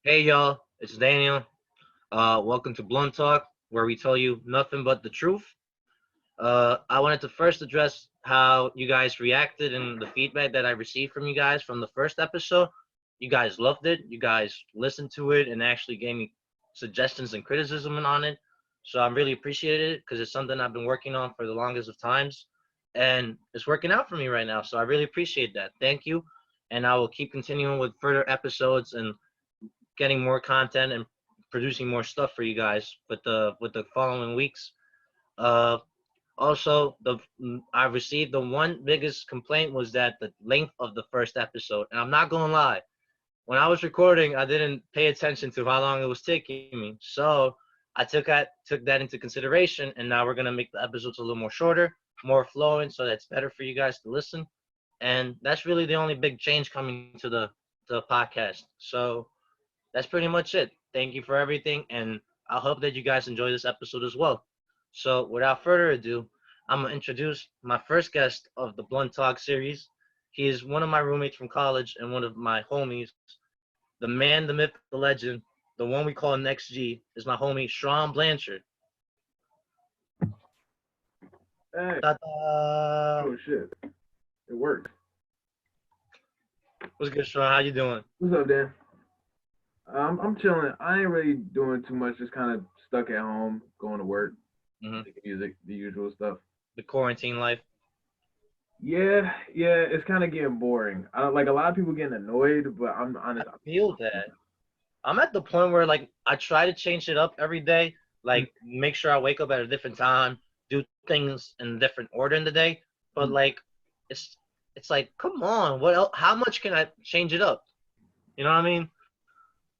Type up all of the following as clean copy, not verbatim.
Hey y'all, it's Daniel. Welcome to Blunt Talk, where we tell you nothing but the truth. I wanted to first address how you guys reacted and the feedback that I received from you guys from the first episode. You guys loved it. You guys listened to it and actually gave me suggestions and criticism on it. So I'm really appreciated it because it's something I've been working on for the longest of times, and it's working out for me right now. So I really appreciate that. Thank you, and I will keep continuing with further episodes and getting more content and producing more stuff for you guys with the following weeks. Uh, Also, the I received the one biggest complaint was that the length of the first episode, and I'm not gonna lie, when I was recording, I didn't pay attention to how long it was taking me. So I took that into consideration, and now we're gonna make the episodes a little more shorter, more flowing, so that's better for you guys to listen. And that's really the only big change coming to the podcast. So that's pretty much it. Thank you for everything, and I hope that you guys enjoy this episode as well. So, without further ado, I'm gonna introduce my first guest of the Blunt Talk series. He is one of my roommates from college and one of my homies. The man, the myth, the legend, the one we call Next G, is my homie Schron Blanchard. Hey, Ta-da! oh shit, it worked. What's good, Schron? How you doing? What's up, Dan? I'm chilling. I ain't really doing too much. Just kind of stuck at home, going to work, Hmm. making music, the usual stuff. The quarantine life. Yeah, it's kind of getting boring. I don't like a lot of people getting annoyed, but I'm I honest. feel that. I'm at the point where like I try to change it up every day, like make sure I wake up at a different time, do things in a different order in the day. But like it's it's like, come on, what else, how much can I change it up? You know what I mean?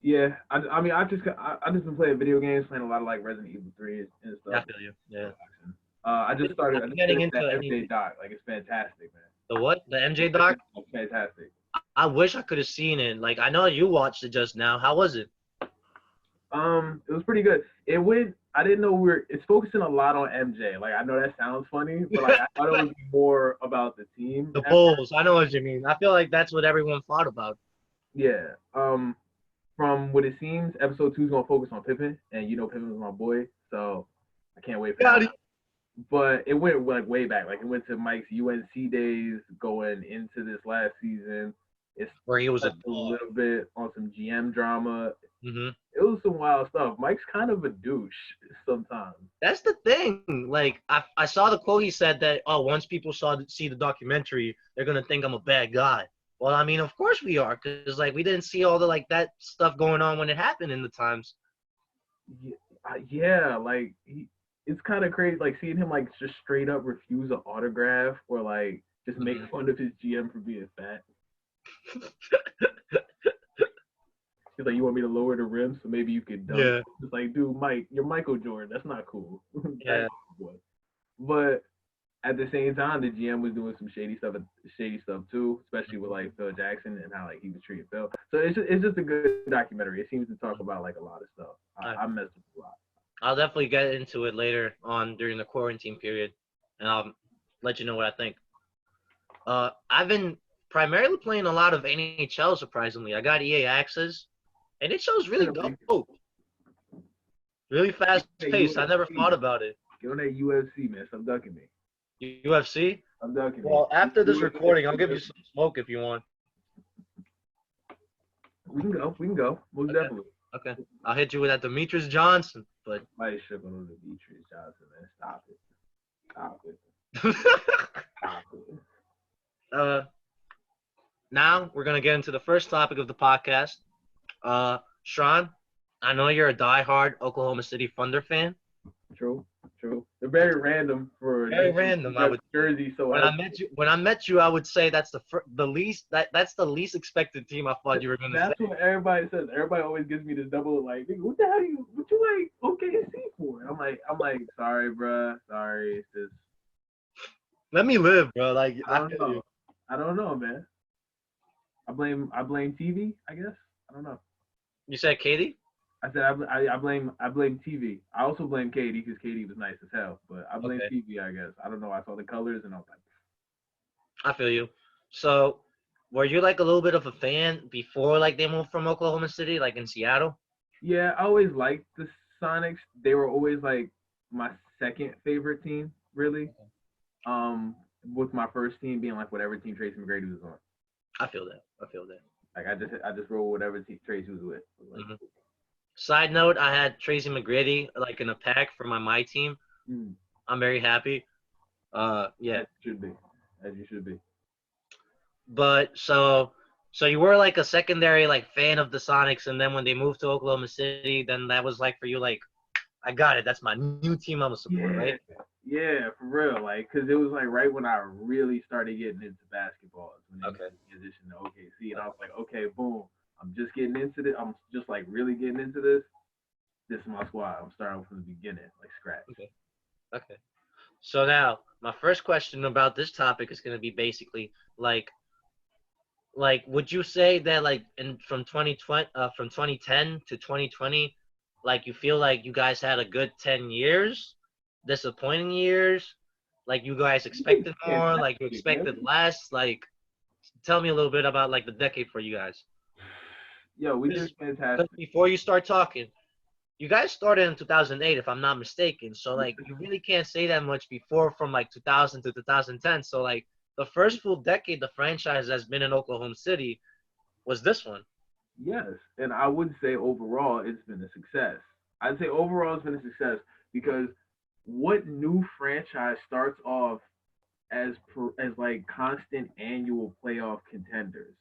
Yeah, I mean, I just been playing video games, playing a lot of like Resident Evil 3 and Yeah, I stuff. feel you. Yeah. I I'm just getting finished into that MJ anything. doc. Like it's fantastic, man. The what? The MJ doc? It's fantastic. I wish I could have seen it. Like I know you watched it just now. How was it? It was pretty good. It went. I didn't know It's focusing a lot on MJ. Like I know that sounds funny, but like I thought it would be more about the team. The Bulls. I know what you mean. I feel like that's what everyone thought about. Yeah. From what it seems, episode 2 is gonna focus on Pippen, and you know Pippen was my boy, so I can't wait for that Got one. it. But it went like way back. Like it went to Mike's UNC days, going into this last season. It's Where he was a touched a dog. little bit on some GM drama. Hmm. It was some wild stuff. Mike's kind of a douche sometimes. That's the thing. Like I saw the quote. He said that once people see the documentary, they're gonna think I'm a bad guy. Well, I mean, of course we are, because like we didn't see all the like that stuff going on when it happened in the times. Yeah, like it's kind of crazy, like seeing him like just straight up refuse an autograph or like just make Mhm. fun of his GM for being fat. He's like, you want me to lower the rim so maybe you could dunk? Yeah, It's like, dude, Mike, you're Michael Jordan. That's not cool. yeah. That's boy. But at the same time, the GM was doing some shady stuff too, especially with like Phil Jackson and how like he was treating Phil. So it's just a good documentary. It seems to talk about like a lot of stuff. I messed with a lot. I'll definitely get into it later on during the quarantine period, and I'll let you know what I think. I've been primarily playing a lot of NHL. Surprisingly, I got EA access. NHL is really dope, really fast Hey, paced. I never UFC. thought about it. Get on that UFC, man. Stop ducking me. UFC. I'm ducking me. Well, after this recording, I'll give you some smoke if you want. We can go. We can go. Most Okay. definitely. Okay. I'll hit you with that Demetrius Johnson, but Might ship on the Demetrius Johnson, man. Stop it. Stop it. Stop it. uh, now we're gonna get into the first topic of the podcast. Sean, I know you're a diehard Oklahoma City Thunder fan. True. True. They're very random for Very random. I would Jersey. So when I met you, I would say that's the least that's the least expected team I thought you were gonna say. that's what everybody says. Everybody always gives me this double like, what the hell what you like OKC for? I'm like, sorry, bro. Sorry. It's just Let me live, bro. Like I don't know. I don't know, man. I blame TV, I guess. I don't know. You said Katie? I said I blame TV. I also blame Katie because Katie was nice as hell, but I blame Okay. TV. I guess I don't know. I saw the colors and I was like, I feel you. So were you like a little bit of a fan before like they moved from Oklahoma City, like in Seattle? Yeah, I always liked the Sonics. They were always like my second favorite team, really. Um, with my first team being like whatever team Tracy McGrady was on. I feel that. I feel that. Like I just roll whatever team Tracy was with. Like, Hmm. Side note: I had Tracy McGrady like in a pack for my team. mm, I'm very happy. Yeah. as you should be, as you should be. But so you were like a secondary like fan of the Sonics, and then when they moved to Oklahoma City, then that was like for you like I got it. That's my new team I'm gonna support, Yeah, right? yeah, for real. Like, cause it was like right when I really started getting into basketball, is when they Okay. transitioned to OKC, and I was like, okay, boom, I'm just getting into this. I'm just like really getting into this. This is my squad. I'm starting from the beginning, like scratch. Okay. Okay. So now my first question about this topic is gonna be basically like would you say that like in from 2020 from 2010 to 2020 like you feel like you guys had a good 10 years, disappointing years, like you guys expected more, like you Fantastic, man. expected less, like tell me a little bit about like the decade for you guys. Yo, we did Because fantastic. before you start talking, you guys started in 2008 if I'm not mistaken, so like you really can't say that much before from like 2000 to 2010, so like the first full decade the franchise has been in Oklahoma City was this one. Yes, and I would say overall it's been a success. I'd say overall it's been a success because what new franchise starts off as like constant annual playoff contenders?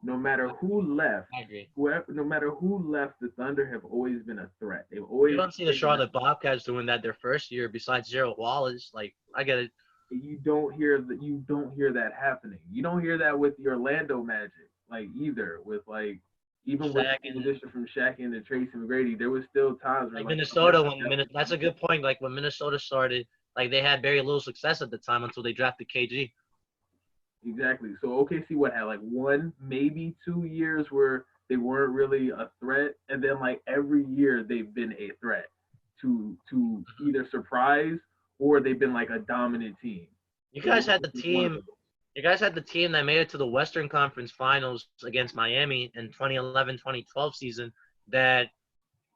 No matter who left, I agree. no matter who left, the Thunder have always been a threat. They've You always don't see the taken that. Charlotte Bobcats doing that their first year besides Zero Wallace. Like, I get it. You don't hear that happening. You don't hear that with the Orlando Magic, like either with like even with the Shaq and transition from Shaq into Tracy McGrady, there was still times where like like Minnesota that's a good point. Like when Minnesota started, like they had very little success at the time until they drafted KG. exactly. So OKC what had like 1 maybe 2 years where they weren't really a threat, and then like every year they've been a threat to either surprise or they've been like a dominant team. You So guys had this the is one of team. those. You guys had the team that made it to the Western Conference Finals against Miami in 2011-2012 season that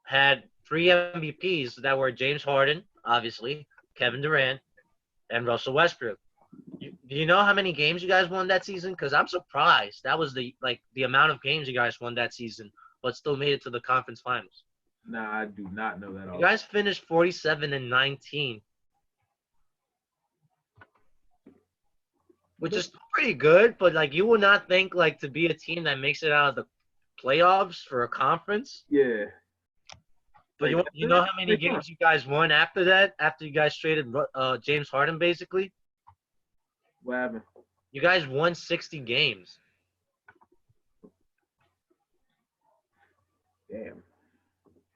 had three MVPs that were James Harden, obviously, Kevin Durant, and Russell Westbrook. Do you know how many games you guys won that season? Because I'm surprised. That was the amount of games you guys won that season, but still made it to the conference finals. Nah, I do not know that You off. guys finished 47-19, which is pretty good. But like you would not think like to be a team that makes it out of the playoffs for a conference. Yeah, But like you know that's how many it. Like, games you guys won after that? After you guys traded James Harden, basically, what happened? you guys won 60 games. Damn.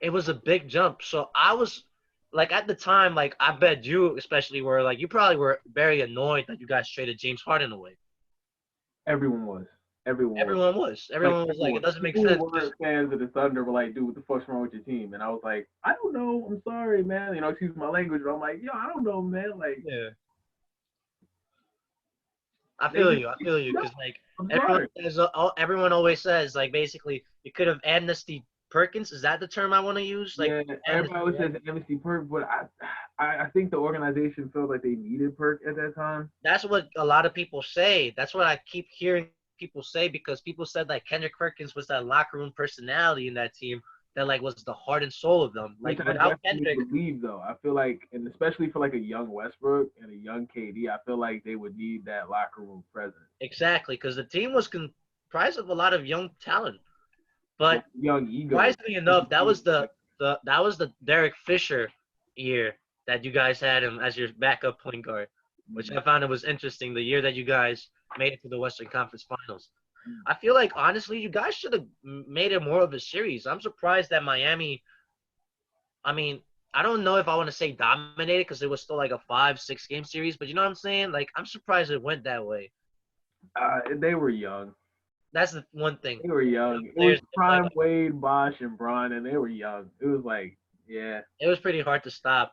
It was a big jump. So I was like at the time, like I bet you especially were like you probably were very annoyed that you guys traded James Harden away. Everyone was. Everyone was. Everyone was. Like Everyone was like, it everyone. doesn't make People who sense. Just weren't fans of the Thunder were like, dude, what the fuck's wrong with your team? And I was like, I don't know. I'm sorry, man. You know, excuse my language, but I'm like, yo, I don't know, man. Like yeah. I they feel just you. I feel you. no, Because like I'm everyone sorry. says, everyone always says like basically you could have amnesty Perkins. Is that the term I want to use? Like Yeah, amnesty, everybody always right? says MC Perk, but I think the organization felt like they needed Perk at that time. That's what a lot of people say. That's what I keep hearing people say because people said like Kendrick Perkins was that locker room personality in that team that like was the heart and soul of them. Which Like I without definitely Kendrick, believe, though. I feel like, and especially for like a young Westbrook and a young KD, I feel like they would need that locker room presence. exactly, because the team was comprised of a lot of young talent. But Young ego. surprisingly enough, that was the Derek Fisher year that you guys had him as your backup point guard, which I found it was interesting. The year that you guys made it to the Western Conference Finals. I feel like honestly, you guys should have made it more of a series. I'm surprised that Miami. I mean, I don't know if I want to say dominated because it was still like a 5-6 game series, but you know what I'm saying? Like, I'm surprised it went that way. They were young. That's the one thing. They were Young young. It was players, like, prime Wade, Bosh, and Bron, and they were young. It was like, yeah, it was pretty hard to stop.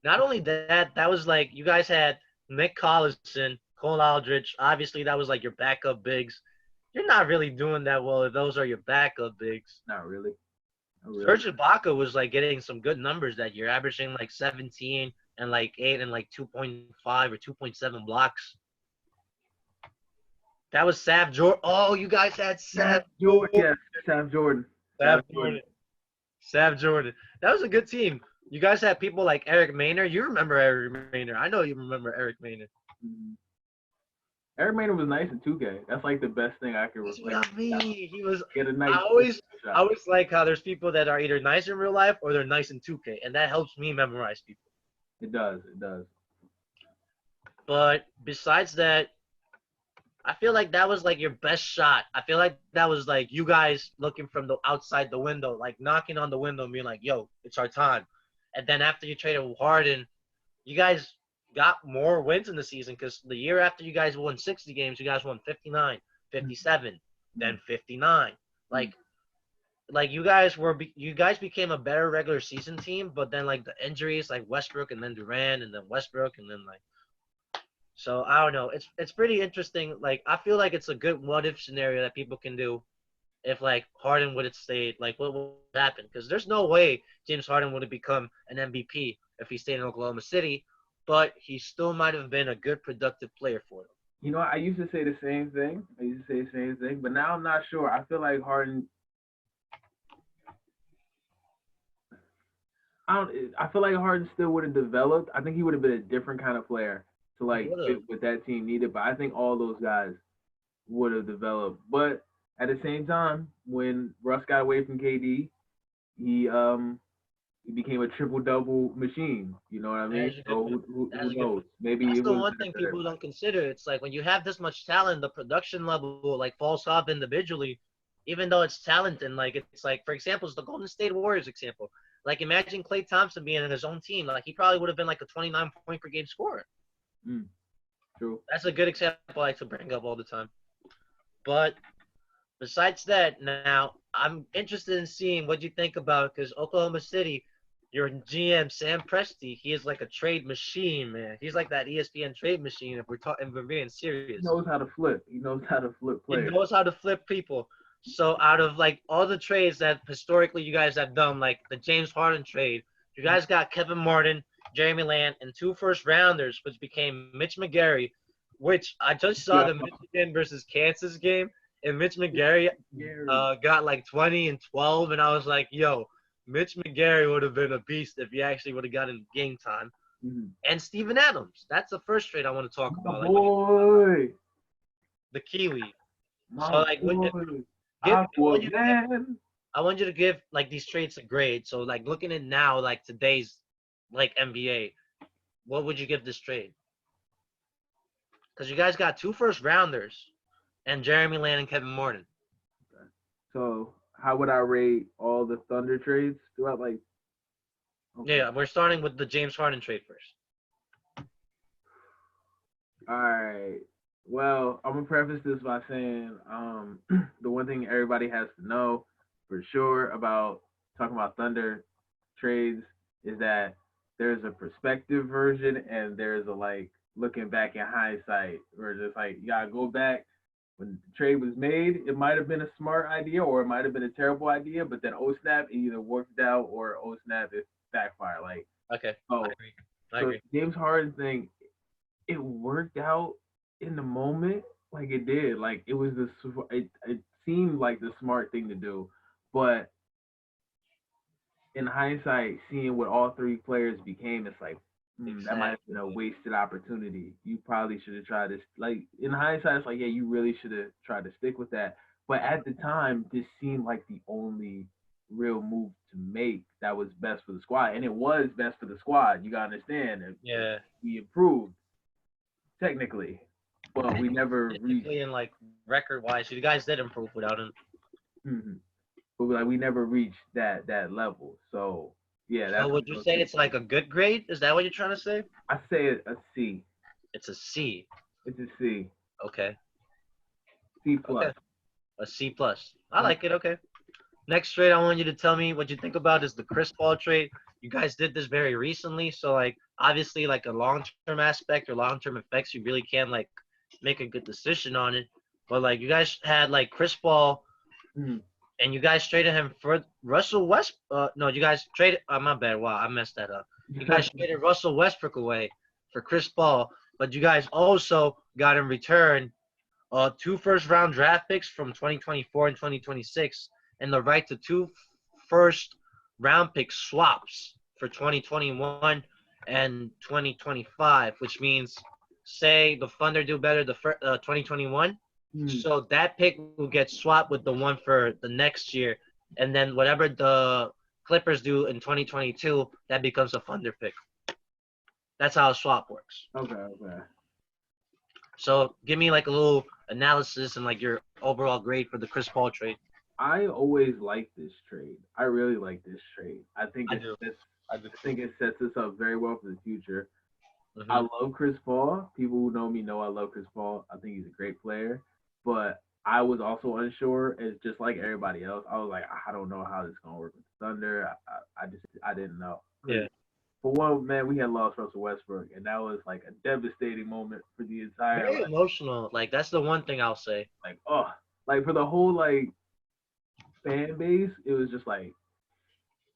Not only that, that was like you guys had Nick Collison, Cole Aldrich. Obviously, that was like your backup bigs. you're not really doing that well if those are your backup bigs. Not really. Not really. Serge Ibaka was like getting some good numbers that year, averaging like 17 and like 8 and like 2.5 or 2.7 blocks. That was Sav Jordan. Oh, you guys had Sav Jordan. Jordan. Yes, Sam Jordan. Sav Jordan. Sav Jordan. That was a good team. You guys had people like Eric Maynard. You remember Eric Maynard. I know you remember Eric Maynard. Mm-hmm. Eric Maynard was nice in 2K. That's like the best thing I can That's reflect. what I mean. He was. Get a nice I always like how there's people that are either nice in real life or they're nice in 2K, and that helps me memorize people. It does. It does. But besides that, I feel like that was like your best shot. I feel like that was like you guys looking from the outside the window, like knocking on the window and being like, "Yo, it's our time." And then after you traded Harden, you guys got more wins in the season because the year after you guys won 60 games, you guys won 59, 57, then 59. Like you guys became a better regular season team, but then like the injuries, like Westbrook and then Durant and then Westbrook and then like. So I don't know. It's pretty interesting. Like I feel like it's a good what if scenario that people can do if like Harden would have stayed. Like what would happen? Because there's no way James Harden would have become an MVP if he stayed in Oklahoma City, but he still might have been a good productive player for them. You know, I used to say the same thing. But now I'm not sure. I feel like Harden. I feel like Harden still would have developed. I think he would have been a different kind of player to like fit with that team needed. But I think all those guys would have developed. But at the same time, when Russ got away from KD, he became a triple double machine. You know what I mean? So who knows? Maybe that's it the was one thing people don't consider. It's like when you have this much talent, the production level like falls off individually, even though it's talent. And like it's like for example, it's the Golden State Warriors example. Like imagine Klay Thompson being in his own team. Like he probably would have been like a 29 point per game scorer. True. That's a good example I like to bring up all the time. But besides that, now I'm interested in seeing what you think about because Oklahoma City, your GM Sam Presti, he is like a trade machine, man. He's like that ESPN trade machine. If we're being serious, he knows how to flip. He knows how to flip players. He knows how to flip people. So out of like all the trades that historically you guys have done, like the James Harden trade, you guys got Kevin Martin, Jeremy Lamb, and 2 first-rounders, which became Mitch McGary, which I just saw the Michigan versus Kansas game, and Mitch McGary got like 20 and 12, and I was like, yo, Mitch McGary would have been a beast if he actually would have gotten game time. And Steven Adams. That's the first trade I want to talk about. Boy. The Kiwi. My so like boy. I want you to give like these trades a grade. So like looking at now, like today's like NBA, what would you give this trade? Because you guys got 2 first-rounders and Jeremy Lamb and Kevin Martin. Okay. So how would I rate all the Thunder trades throughout like? Okay. Yeah, we're starting with the James Harden trade first. All right. Well, I'm gonna preface this by saying the one thing everybody has to know for sure about talking about Thunder trades is that there's a perspective version and there's a like looking back in hindsight where just like you gotta go back when the trade was made, it might have been a smart idea or it might have been a terrible idea, but then oh snap, it either worked out or oh snap, it backfired. Like okay, I agree. James Harden thing, it worked out in the moment, like it did. Like it was it seemed like the smart thing to do, but in hindsight, seeing what all 3 players became, it's like that might have been a wasted opportunity. You probably should have tried this. Like in hindsight, it's like, yeah, you really should have tried to stick with that. But at the time, this seemed like the only real move to make that was best for the squad, and it was best for the squad. You gotta understand. Yeah, we improved technically, but we never reached. In like record-wise, you guys did improve without him. But like we never reached that level. So. Yeah. So would you say it's like a good grade? Is that what you're trying to say? I say a C. It's a C. It's a C. Okay. C plus. Okay. A C plus. I like it. Okay. Next trade, I want you to tell me what you think about is the Chris Paul trade. You guys did this very recently, so like obviously like a long-term aspect or long-term effects, you really can't like make a good decision on it. but like you guys had like Chris Paul, Mhm. and you guys traded him for Russell West. No, you guys traded. My bad. Wow, I messed that up. You guys traded Russell Westbrook away for Chris Paul, but you guys also got in return 2 first-round draft picks from 2024 and 2026, and the right to 2 first-round pick swaps for 2021 and 2025, which means, say the Thunder do better the 2021, Mhm. so that pick will get swapped with the one for the next year, and then whatever the Clippers do in 2022, that becomes a Thunder pick. That's how a swap works. Okay, okay. So give me like a little analysis and like your overall grade for the Chris Paul trade. I always like this trade. I really like this trade. I think I it do. sets, I do. I think it sets us up very well for the future. I Mm-hmm. love Chris Paul. People who know me know I love Chris Paul. I think he's a great player. But I was also unsure, as just like everybody else. I was like, I don't know how this is gonna work with the Thunder. I didn't know. Yeah. For one, man, we had lost Russell Westbrook, and that was like a devastating moment for the entire Very emotional. Like that's the one thing I'll say. like for the whole like fan base. It was just like,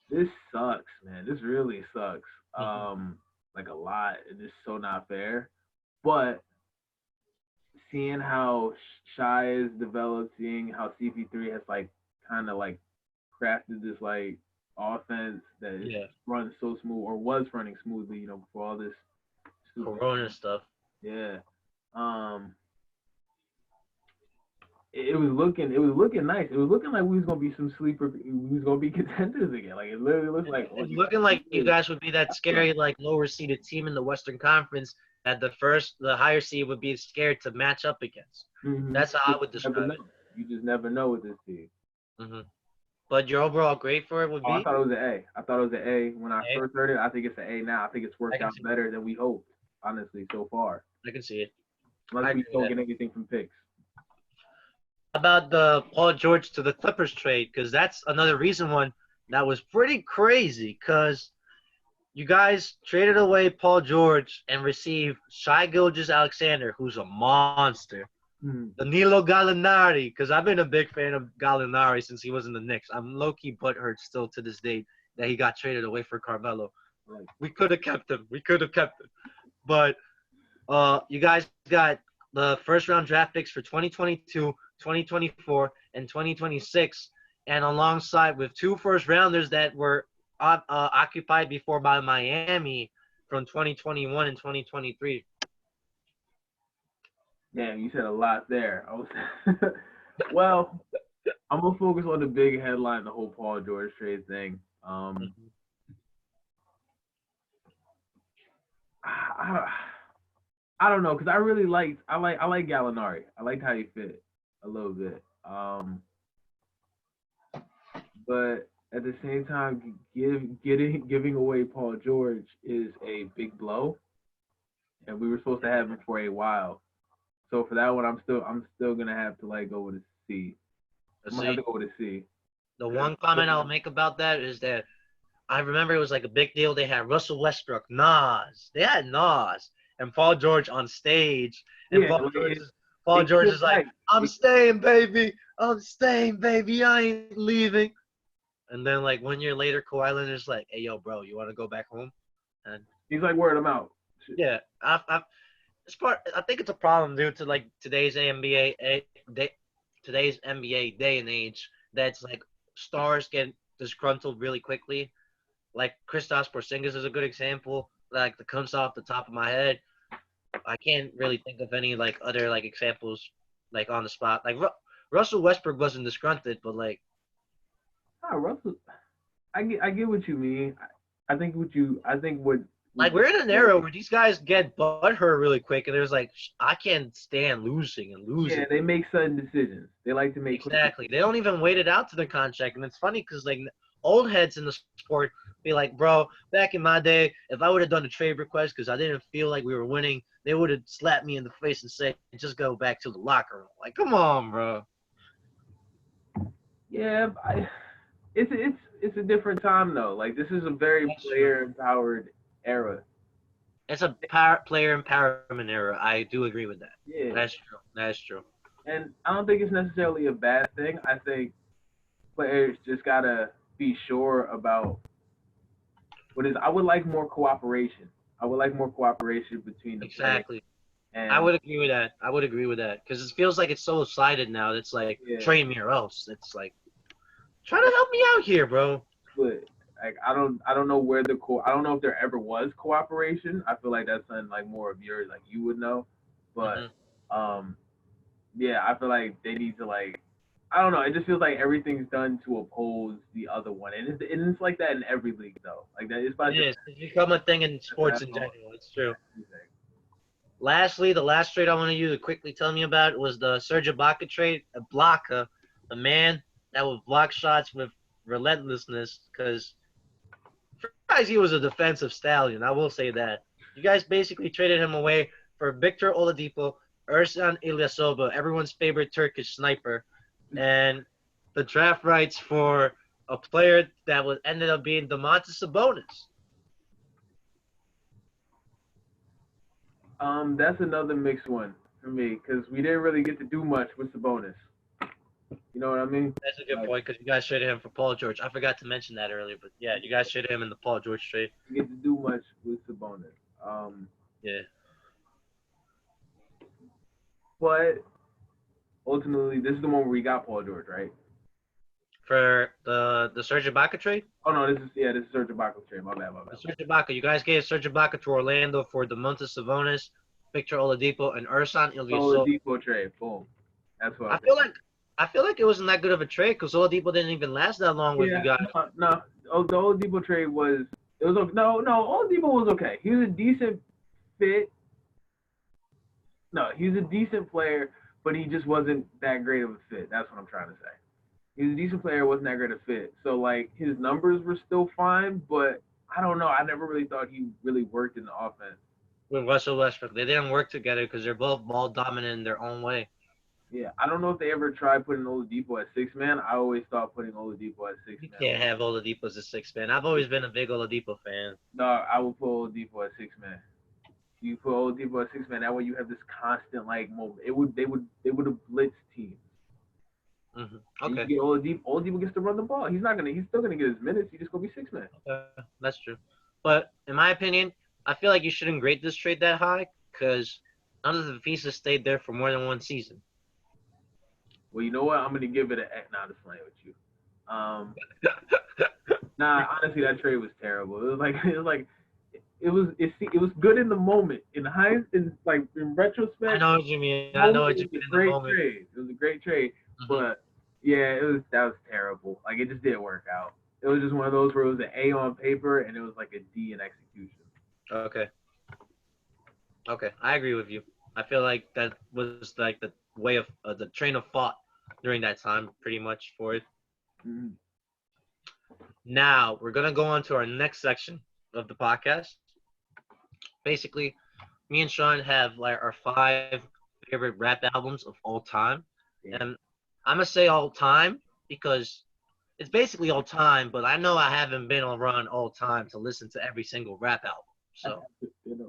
this sucks, man. This really sucks. Mm-hmm. Like a lot. It's just so not fair. But seeing how Shy is developed, seeing how CP3 has like kind of like crafted this like offense that is Yeah. run so smooth, or was running smoothly, before all this stupid, Corona stuff. yeah. Um, it was looking nice. It was looking like we was gonna be some sleeper. We was gonna be contenders again. Like it literally looked like, oh, It's you looking like you guys. guys would be that scary, like lower seeded team in the Western Conference that the higher seed would be scared to match up against. Mm-hmm. That's how I would Never describe know. You just never know with this team. it. But your overall grade for it would Oh, I be thought it was an A. I thought it was an A when I A. first heard it. I think it's an A now. I think it's I worked can out see. better than we hoped, honestly, so far. I can see it. I Unless we agree with don't that. get anything from picks. About the Paul George to the Clippers trade? Because that's another reason one that was pretty crazy. Because you guys traded away Paul George and received Shai Gilgeous-Alexander, who's a monster. Mm-hmm. Danilo Gallinari, because I've been a big fan of Gallinari since he was in the Knicks. I'm low-key butthurt still to this day that he got traded away for Carmelo. Like, We could have kept him. But you guys got the first-round draft picks for 2022, 2024, and 2026, and alongside with 2 first-rounders that were occupied before by Miami from 2021 and 2023. damn, you said a lot there. Well, I'm gonna focus on the big headline, the whole Paul George trade thing. I, I don't know, because I like Gallinari. I liked how he fit a little bit. But at the same time, giving away Paul George is a big blow, and we were supposed to have him for a while. So for that one, I'm still gonna have to like go with a C. I'm gonna have to go with a C. The one comment I'll make about that is that I remember it was like a big deal. They had Russell Westbrook, Nas. They had Nas and Paul George on stage, and Yeah, Paul George feels is like, "I'm staying, baby. I'm staying, baby. I ain't leaving." And then like 1 year later, Kawhi Leonard's like, "Hey, yo, bro, you want to go back home?" And he's like, word him out. yeah, I think it's a problem due to like today's NBA day and age. That's like stars get disgruntled really quickly. Like Kristaps Porzingis is a good example. Like that comes off the top of my head. I can't really think of any like other like examples like on the spot. Like Russell Westbrook wasn't disgruntled, but like Russell, I get what you mean. I think what like we're in an era where these guys get butthurt really quick, and there's like I can't stand losing. Yeah, they make sudden decisions. They like to make exactly. They don't even wait it out to the contract, and it's funny because like old heads in the sport be like, bro, back in my day, if I would have done a trade request because I didn't feel like we were winning, they would have slapped me in the face and said, just go back to the locker room. Like, come on, bro. Yeah, it's a different time though. Like this is a very player empowered era. It's a player empowerment era. I do agree with that. Yeah, That's true. And I don't think it's necessarily a bad thing. I think players just gotta be sure about what is. I would like more cooperation. I would like more cooperation between the players. Exactly. I And would agree with that. I would agree with that because it feels like it's so sided now. It's like yeah, train me or else. It's like try to help me out here, bro. but like I don't know where I don't know if there ever was cooperation. I feel like that's something like more of yours, like you would know. But Hmm. um, yeah, I feel like they need to like I don't know. It just feels like everything's done to oppose the other one, and it's like that in every league though. Like that, it's not It just is. It's become a thing in sports in NFL. general. It's true. Everything. Lastly, the last trade I want you to quickly tell me about was the Serge Ibaka trade. Ibaka, a man that would block shots with relentlessness. Because for guys, he was a defensive stallion. I will say that. You guys basically traded him away for Victor Oladipo, Ersan Ilyasova, everyone's favorite Turkish sniper, and the draft rights for a player that was ended up being Domantas Sabonis. That's another mixed one for me because we didn't really get to do much with Sabonis. You know what I mean? That's a good Like point because you guys traded him for Paul George. I forgot to mention that earlier, but yeah, you guys traded him in the Paul George trade. we get to do much with Sabonis. Yeah. But ultimately, this is the one where we got Paul George, right? For the Serge Ibaka trade, Oh no, this is Serge Ibaka trade. My bad, my the bad. Serge Ibaka, you guys gave Serge Ibaka to Orlando for Domantas Sabonis, Victor Oladipo, and Ersan Oh, the Ilyasova. depot trade. Boom. That's what I I'm feel thinking. like I feel like it wasn't that good of a trade because Oladipo didn't even last that long with you Yeah, guys. no. Oh, the old depot trade was it was no. Old depot was okay. He was a decent fit. No, he was a decent player, but he just wasn't that great of a fit. That's what I'm trying to say. He was a decent player, wasn't that great a fit. So like his numbers were still fine, but I don't know. I never really thought he really worked in the offense. With Russell Westbrook. They didn't work together because they're both ball dominant in their own way. Yeah, I don't know if they ever tried putting Oladipo at six man. I always thought putting Oladipo at six You man can't was have Oladipo as a six man. I've always been a big Oladipo fan. no. I would put Oladipo at six man. You put Oladipo at six man. That way you have this constant like moment. They would have blitzed teams. And you Okay. get Oladipo. Oladipo gets to run the ball. He's not gonna. He's still gonna get his minutes. He's just gonna be six man. That's true. But in my opinion, I feel like you shouldn't grade this trade that high because none of the pieces stayed there for more than one season. Well, you know what? I'm gonna give it a. Nah, just playing with you. Nah, honestly, that trade was terrible. It was good in the moment. In I retrospect, know what you mean. I know moment what it you was mean a in the great moment. trade. It was a great trade, Hmm. but yeah, that was terrible. Like it just didn't work out. It was just one of those where it was an A on paper and it was like a D in execution. Okay. Okay. I agree with you. I feel like that was like the way of the train of thought during that time, pretty much for it. Mm-hmm. Now we're gonna go on to our next section of the podcast. Basically, me and Sean have like our five favorite rap albums of all time, Yeah. and I'm gonna say all time because it's basically all time. But I know I haven't been around all time to listen to every single rap album. So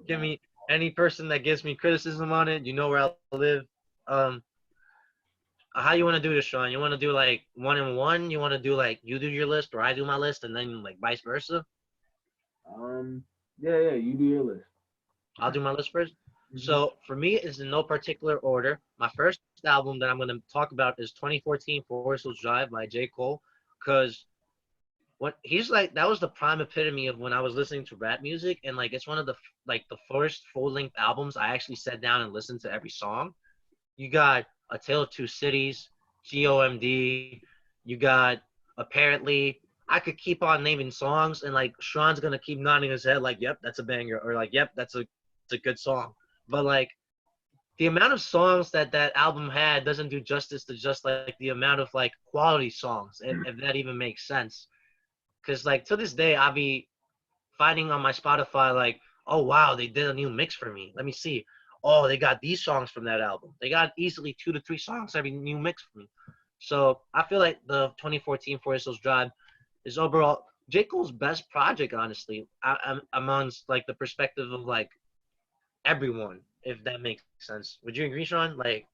give me any person that gives me criticism on it. You know where I live. Um, how you want to do this, Sean? You want to do like one and one? You want to do like you do your list or I do my list, and then like vice versa? Um. Yeah. You do your list. I'll do my list first. Mm-hmm. So for me, it's in no particular order. My first album that I'm going to talk about is 2014 Forest Hills Drive by J. Cole, because what he's like that was the prime epitome of when I was listening to rap music, and like it's one of the like the first full length albums I actually sat down and listened to every song. You got A Tale of Two Cities, GOMD. You got apparently. I could keep on naming songs, and like Schron's gonna keep nodding his head, like, "Yep, that's a banger," or like, "Yep, it's a good song." But like the amount of songs that that album had doesn't do justice to just like the amount of like quality songs, if that even makes sense. Because like to this day, I'll be finding on my Spotify like, oh wow, they did a new mix for me. Let me see. Oh, they got these songs from that album. They got easily 2 to 3 songs every new mix for me. So I feel like the 2014 Forest Hills Drive is overall J Cole's best project, honestly, amongst like the perspective of like everyone, if that makes sense. Would you agree, Sean? Like,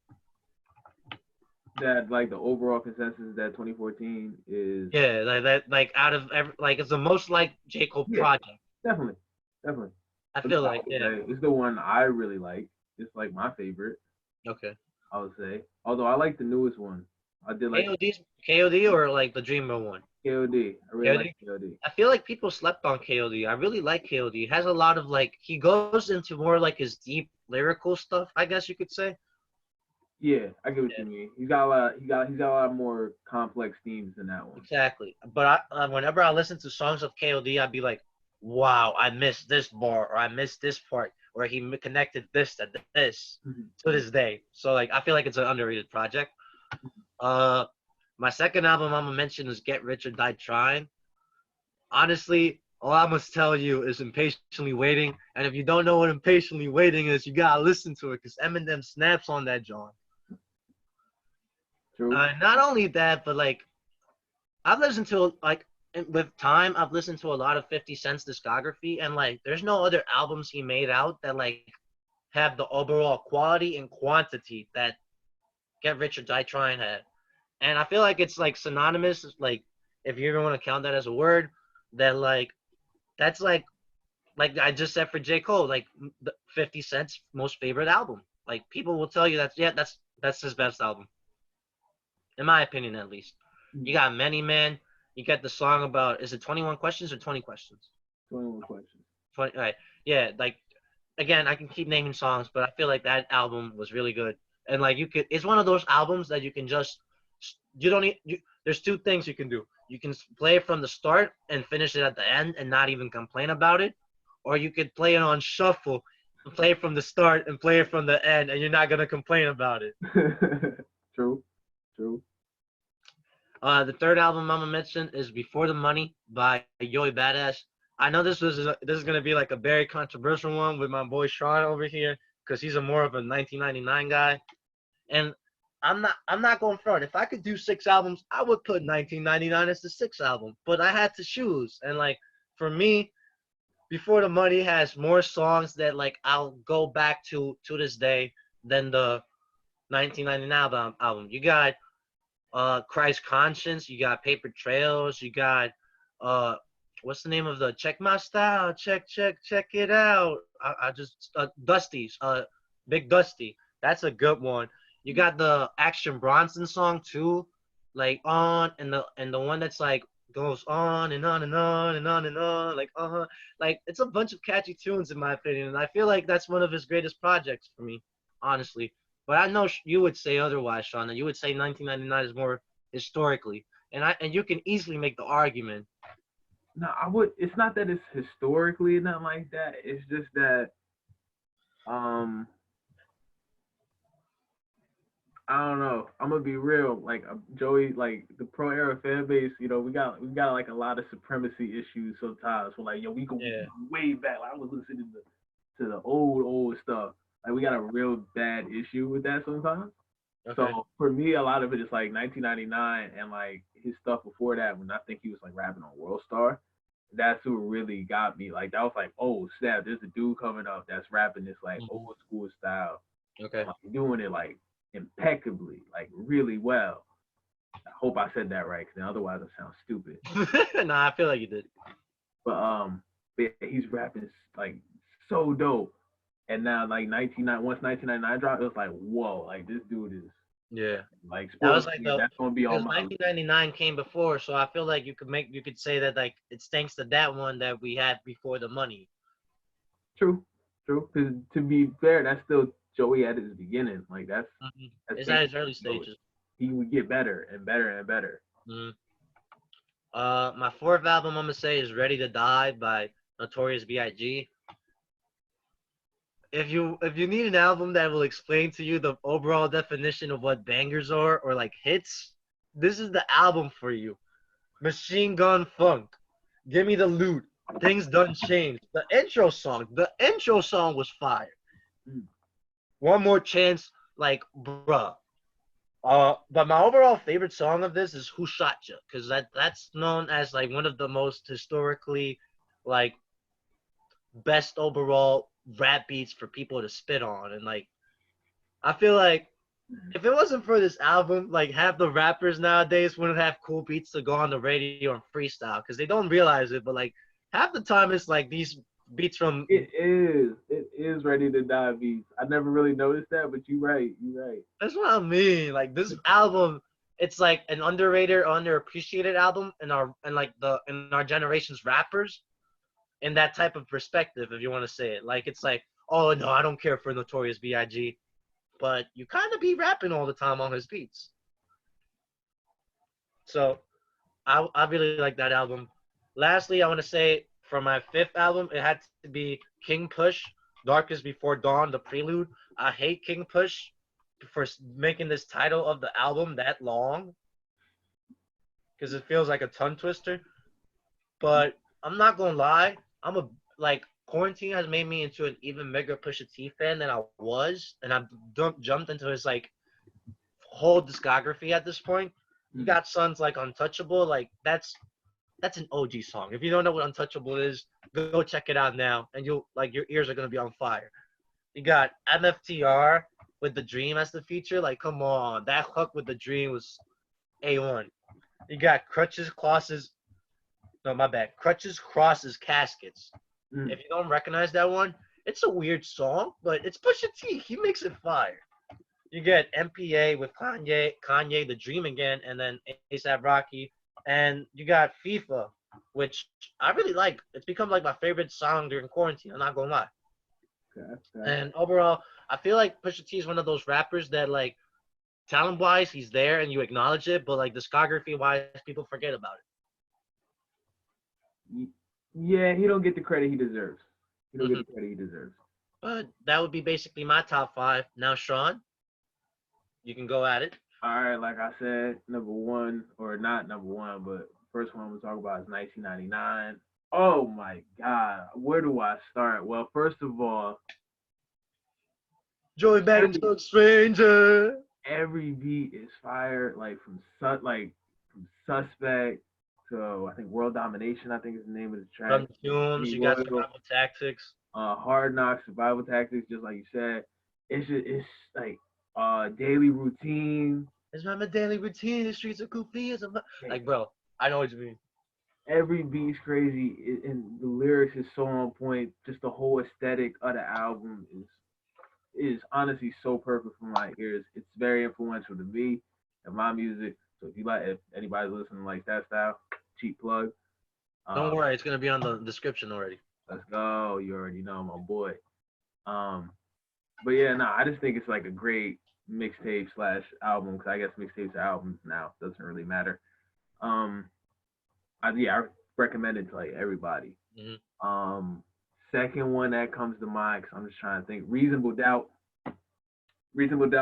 that like the overall consensus is that 2014 is Yeah, like out of every, like it's the most like J. Cole yeah, project. definitely, definitely. I But feel I like, would yeah. say it's the one I really like. It's like my favorite. Okay. I would say. Although I like the newest one. I did like KOD or like the Dreamer one? KOD. I really like KOD? KOD. I feel like people slept on KOD. I really like KOD. It has a lot of like he goes into more like his deep lyrical stuff, I guess you could say. Yeah, I get what Yeah, you mean. He's got a lot. He's got a lot more complex themes than that one. exactly. But whenever I listen to songs of KOD, I'd be like, wow, I missed this bar or I missed this part or he connected this to this to this day. So like I feel like it's an underrated project. Uh, my second album I'm gonna mention is Get Rich or Die Trying. Honestly, all I must tell you is Impatiently Waiting. And if you don't know what Impatiently Waiting is, you gotta listen to it because Eminem snaps on that John. True. Not only that, but like I've listened to like with time, I've listened to a lot of 50 Cent's discography, and like there's no other albums he made out that like have the overall quality and quantity that Get Rich or Die Trying had. And I feel like it's like synonymous, like if you even want to count that as a word, that like that's like I just said for J. Cole, like the 50 Cent's most favorite album. Like people will tell you that yeah, that's his best album, in my opinion at least. You got Many Man. You got the song about is it 21 questions or 20 questions? 21 questions. 20. Right. Yeah. Like again, I can keep naming songs, but I feel like that album was really good. And like you could, it's one of those albums that you can just you don't need. There's two things you can do. You can play it from the start and finish it at the end and not even complain about it, or you could play it on shuffle, and play it from the start and play it from the end, and you're not gonna complain about it. True. True. The third album I'm gonna mention is Before the Money by Yoy Badass. I know this is gonna be like a very controversial one with my boy Schron over here because he's a more of a 1999 guy, and I'm not going front. If I could do 6 albums, I would put 1999 as the sixth album, but I had to choose, and like for me, Before the Money has more songs that like I'll go back to this day than the 1999 album. You got Christ Conscience, you got Paper Trails, you got uh what's the name of the Check My Style, check it out. I just Dusty's Big Dusty. That's a good one. You got the Action Bronson song too, like on and the one that's like goes on and on and on and on and on like it's a bunch of catchy tunes in my opinion, and I feel like that's one of his greatest projects for me, honestly. But I know you would say otherwise, Sean. That you would say 1999 is more historically, and you can easily make the argument. No, I would. It's not that it's historically not like that. It's just that um I don't know. I'm gonna be real. Like Joey, like the pro era fan base, you know, we got like a lot of supremacy issues sometimes. We're like, yo, we go Yeah. way back. Like, I was listening to the old stuff. Like we got a real bad issue with that sometimes. Okay. So for me, a lot of it is like 1999 and like his stuff before that when I think he was like rapping on World Star. That's who really got me. Like that was like, oh snap, there's a dude coming up that's rapping this like old school style, Okay. like, doing it like impeccably, like really well. I hope I said that right, because otherwise I sound stupid. Nah, I feel like you did. But yeah, he's rapping like so dope. And now like 1999, once 1999 dropped, it was like whoa, like this dude is Yeah. like That spoiler. was like the That's gonna be on because my 1999 came before, so I feel like you could say that like it's thanks to that one that we had Before the Money. true, true. Because to be fair, that's still Joey at his beginning. Like that's It's at his early stages. he would get better and better and better. Mhm. My fourth album I'm gonna say is Ready to Die by Notorious B.I.G. If you need an album that will explain to you the overall definition of what bangers are or like hits, this is the album for you. Machine Gun Funk, Give Me the Loot, Things Done Changed. The intro song was fire. Mm. One More Chance, like bruh. But my overall favorite song of this is Who Shot Ya, because that's known as like one of the most historically like best overall rap beats for people to spit on, and like I feel like if it wasn't for this album, like half the rappers nowadays wouldn't have cool beats to go on the radio and freestyle because they don't realize it. But like half the time, it's like these beats from. It is. It is Ready to Die beats. I never really noticed that, but you're right. You're right. That's what I mean. Like this album, it's like an underrated, underappreciated album in our generation's rappers in that type of perspective, if you want to say it. Like it's like, oh no, I don't care for Notorious B.I.G., but you kind of be rapping all the time on his beats. So I really like that album. Lastly, I want to say for my fifth album, it had to be King Push, Darkest Before Dawn, the prelude. I hate King Push for making this title of the album that long because it feels like a tongue twister. But I'm not gonna lie, I'm a like quarantine has made me into an even bigger Pusha T fan than I was, and I've jumped into his like whole discography at this point. You got songs like Untouchable, like that's an OG song. If you don't know what Untouchable is, go check it out now, and you'll like your ears are gonna be on fire. You got MFTR with the Dream as the feature. Like, come on, that hook with the Dream was A1. You got Crutches, Crosses. No, my bad. Crutches, Crosses, Caskets. If you don't recognize that one, it's a weird song, but it's Pusha T. He makes it fire. You get MPA with Kanye, The Dream Again, and then ASAP Rocky. And you got FIFA, which I really like. It's become like my favorite song during quarantine. I'm not gonna lie. Okay. And overall, I feel like Pusha T is one of those rappers that like talent-wise he's there and you acknowledge it, but like discography-wise people forget about it. Yeah, he don't get the credit he deserves. He don't get the credit he deserves. But that would be basically my top five. Now, Schron, you can go at it. All right, like I said, number one, or not number one, but first one we'll talk about is 1999. Oh my God, where do I start? Well, first of all, Joey Badass Stranger. Every beat is fire, like from Suspect to I think World Domination. I think is the name of the track. From Tunes, you got Survival Tactics. Hard Knocks, Survival Tactics, just like you said. It's like Daily Routine. It's my daily routine. The streets are goofy as a like, bro. I know what you mean. Every beat's crazy, and the lyrics is so on point. Just the whole aesthetic of the album is honestly so perfect for my ears. It's very influential to me and my music. So if anybody's listening like that style, cheap plug. Don't worry, it's gonna be on the description already. Let's go. You already know, my boy. But yeah, I just think it's like a great mixtape / album, because I guess mixtapes are albums now. Doesn't really matter. I recommend it to like everybody. Mm-hmm. Second one that comes to mind, because I'm just trying to think. Reasonable Doubt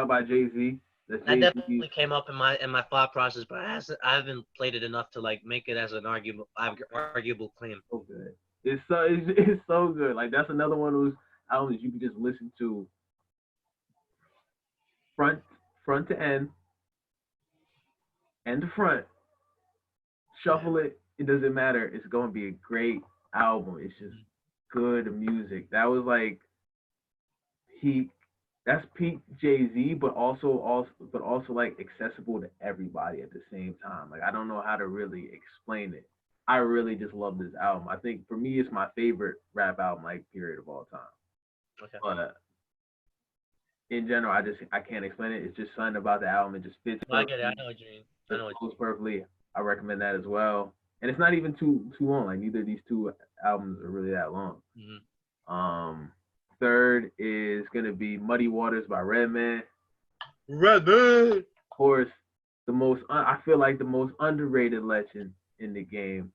by Jay-Z. That definitely came up in my thought process, but I haven't played it enough to like make it as an arguable claim. So good. It's so good. Like that's another one of those albums you can just listen to front to end to front. Shuffle it. It doesn't matter. It's going to be a great album. It's just good music. That was like that's peak Jay-Z, but also like accessible to everybody at the same time. Like I don't know how to really explain it. I really just love this album. I think for me it's my favorite rap album like period of all time. Okay. But in general, I can't explain it. It's just something about the album. It just fits. I get it. I know what you mean. I know what you mean. Perfectly. I recommend that as well. And it's not even too long. Like neither of these two albums are really that long. Mm-hmm. Third is gonna be Muddy Waters by Redman. Redman. Of course, I feel like the most underrated legend in the game.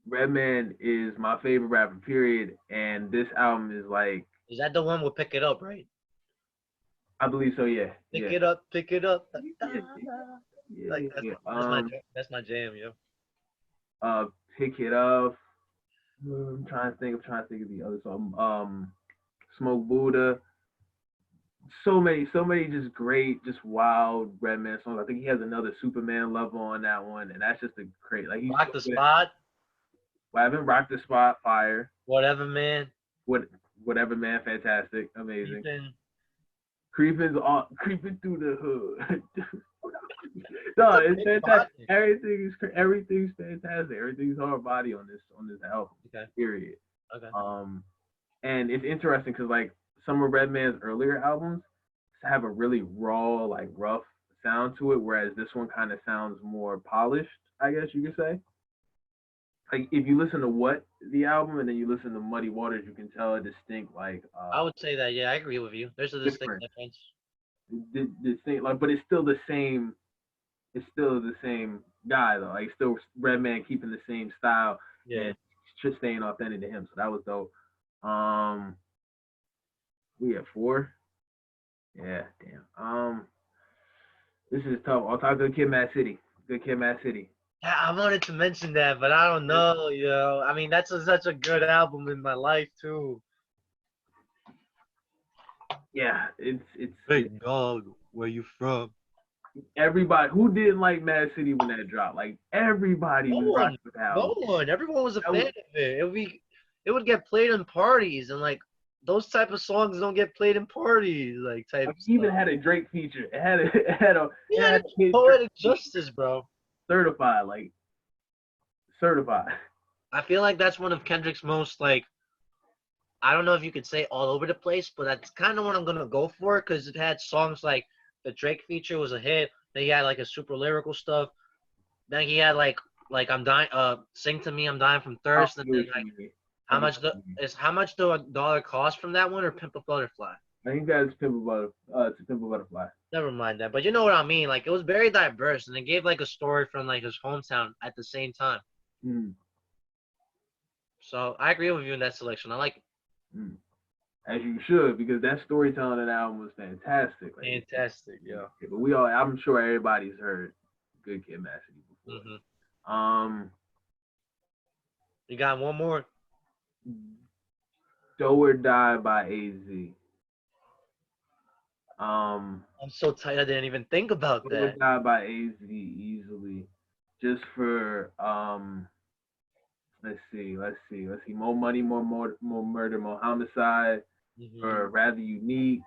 Redman is my favorite rapper, period. And this album is like. Is that the one with Pick It Up, right? I believe so. Yeah. Pick it up. Yeah, like that's my jam, yo. Pick It Up. I'm trying to think of the other song. Smoke Buddha. So many just great, just wild Redman songs. I think he has another Superman level on that one, and that's just a great. Like he's Rock the Spot. Well, I haven't Rocked the Spot. Fire. Whatever Man. Whatever Man. Fantastic. Amazing. creeping through the hood. No, it's fantastic. Everything's fantastic. Everything's hard body on this album. Okay. Period. Okay. And it's interesting because like some of Redman's earlier albums have a really raw, like rough sound to it, whereas this one kind of sounds more polished, I guess you could say. Like if you listen to What the album and then you listen to Muddy Waters, you can tell a distinct like. I would say that. Yeah, I agree with you. There's a distinct difference. Distinct, like, but it's still the same. It's still the same guy though. Like still Redman keeping the same style. Yeah. And just staying authentic to him. So that was dope. We had 4. Yeah, damn. This is tough. I'll talk Good Kid, Mad City. Good Kid, Mad City. Yeah, I wanted to mention that, but I don't know, I mean, that's such a good album in my life too. Yeah, it's. Hey dog, where you from? Everybody who didn't like Mad City when that dropped, like everybody was rocking with that album. No one. Everyone was a fan of it. It would get played in parties, and like those type of songs don't get played in parties, like type. It even had a Drake feature. It had a Poetic Justice, bro. Certified. I feel like that's one of Kendrick's most like. I don't know if you could say all over the place, but that's kind of what I'm gonna go for because it had songs like the Drake feature was a hit. Then he had like a super lyrical stuff. Then he had like I'm dying. Sing to Me, I'm dying from thirst. And then like how much do a dollar cost from that one or Pimp a Butterfly? I think that's Pimp a Butterfly. Never mind that, but you know what I mean. Like it was very diverse, and it gave like a story from like his hometown at the same time. So I agree with you in that selection. I like it. As you should, because that storytelling in the album was fantastic. Like, fantastic, yeah. But I'm sure everybody's heard Good Kid, Mad City before. You got one more? Do or Die by AZ. I'm so tight. I didn't even think about that. Do or Die by AZ easily. Just for let's see. More Money, More Murder, More Homicide. For Rather Unique.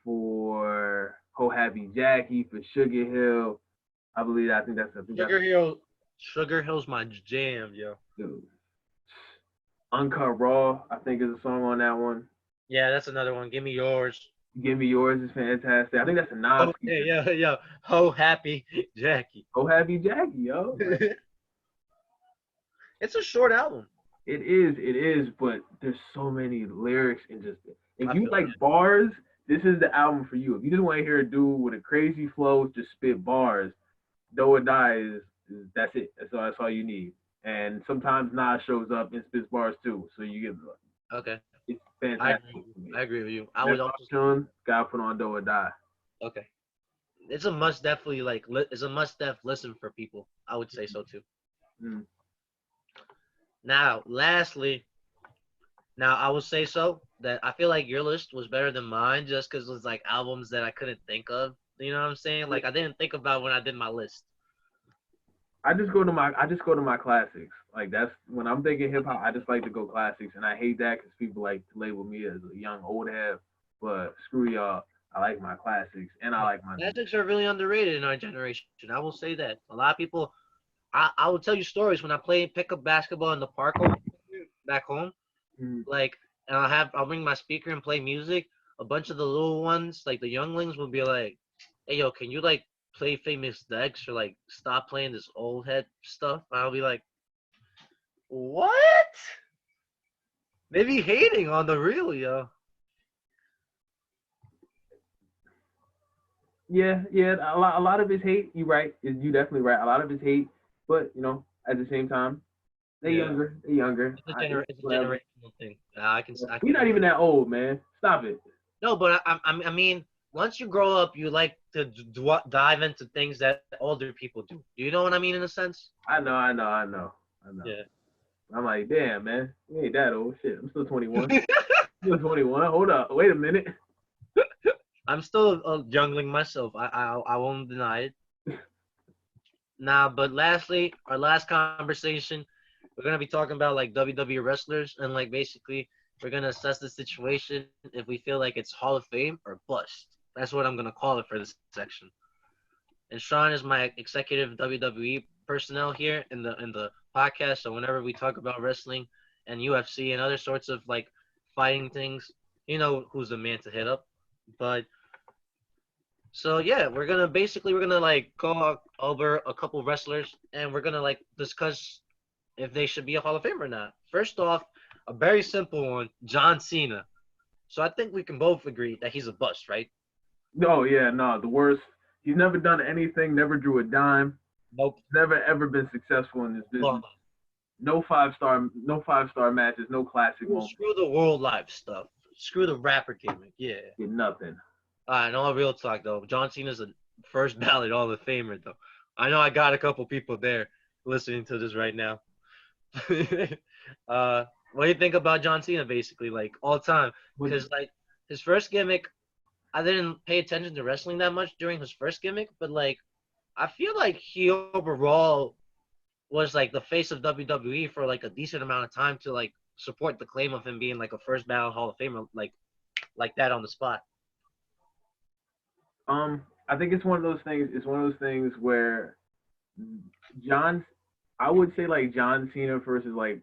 For Ho Happy Jackie. For Sugar Hill. I think that's Sugar Hill's my jam, yo. Dude. Uncut Raw, I think is a song on that one. Yeah, that's another one. Give Me Yours. Give Me Yours is fantastic. I think that's a Nas. Yeah. Ho Happy Jackie. Ho Happy Jackie, yo. It's a short album. It is, but there's so many lyrics and just if you like bars, this is the album for you. If you just want to hear a dude with a crazy flow, just spit bars, Do or Die is that's it. That's all you need. And sometimes Nas shows up and spits bars too, so you get okay. It's fantastic. I agree with you. I would also gotta put on Do or Die. Okay. It's a must definitely it's a must def listen for people. I would say so too. Now, lastly, I will say so that I feel like your list was better than mine just because it was like albums that I couldn't think of. You know what I'm saying? Like I didn't think about when I did my list. I just go to my classics. Like that's when I'm thinking hip hop. I just like to go classics, and I hate that because people like to label me as a young old head. But screw y'all. I like my classics, and I like my classics are really underrated in our generation. I will say that a lot of people. I will tell you stories when I play pickup basketball in the park back home. Like, and I'll bring my speaker and play music. A bunch of the little ones, like the younglings, will be like, "Hey, yo, can you like play Famous Dex or like stop playing this old head stuff?" And I'll be like, "What?" They be hating on the real, yo. Yeah. A lot of his hate. You right. You definitely right. A lot of his hate. But, at the same time, they're younger. It's a generational thing. We're not even that old, man. Stop it. No, but I mean, once you grow up, you like to dive into things that older people do. Do you know what I mean in a sense? I know. Yeah. I'm like, damn, man. You ain't that old. Shit, I'm still 21. Still 21. Hold up. Wait a minute. I'm still a youngling myself. I won't deny it. But lastly, our last conversation, we're gonna be talking about like WWE wrestlers and like basically We're gonna assess the situation if we feel like it's Hall of Fame or bust. That's what I'm gonna call it for this section. And Schron is my executive WWE personnel here in the podcast. So whenever we talk about wrestling and UFC and other sorts of like fighting things, you know who's the man to hit up. But so yeah, we're gonna like go over a couple wrestlers and we're gonna like discuss if they should be a Hall of Famer or not. First off, a very simple one, John Cena. So I think we can both agree that he's a bust, right? No, yeah, no, the worst. He's never done anything, never drew a dime, Nope. never ever been successful in this Well, business. No five-star matches, no classic moments. screw the world life stuff. Screw the rapper gimmick. Yeah. Get nothing. In all real talk though, John Cena's a first ballot Hall of Famer though. I know I got a couple people there listening to this right now. What do you think about John Cena basically, like all time? Because like his first gimmick, I didn't pay attention to wrestling that much during his first gimmick, but like I feel like he overall was like the face of WWE for like a decent amount of time to like support the claim of him being like a first ballot Hall of Famer, like that on the spot. I think it's one of those things. It's one of those things where John, I would say like John Cena versus like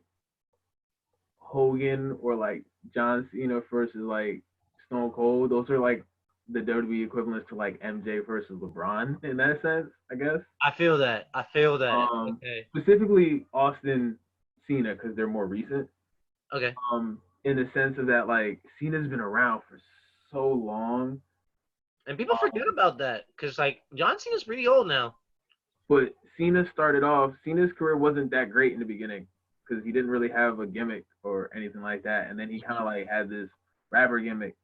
Hogan or like John Cena versus like Stone Cold. Those are like the WWE equivalents to like MJ versus LeBron in that sense, I guess. I feel that. I feel that. Okay. Specifically Austin Cena because they're more recent. Okay. In the sense of that like Cena's been around for so long. And people forget about that because like John Cena's pretty old now. But Cena's career wasn't that great in the beginning because he didn't really have a gimmick or anything like that. And then he kind of like had this rapper gimmick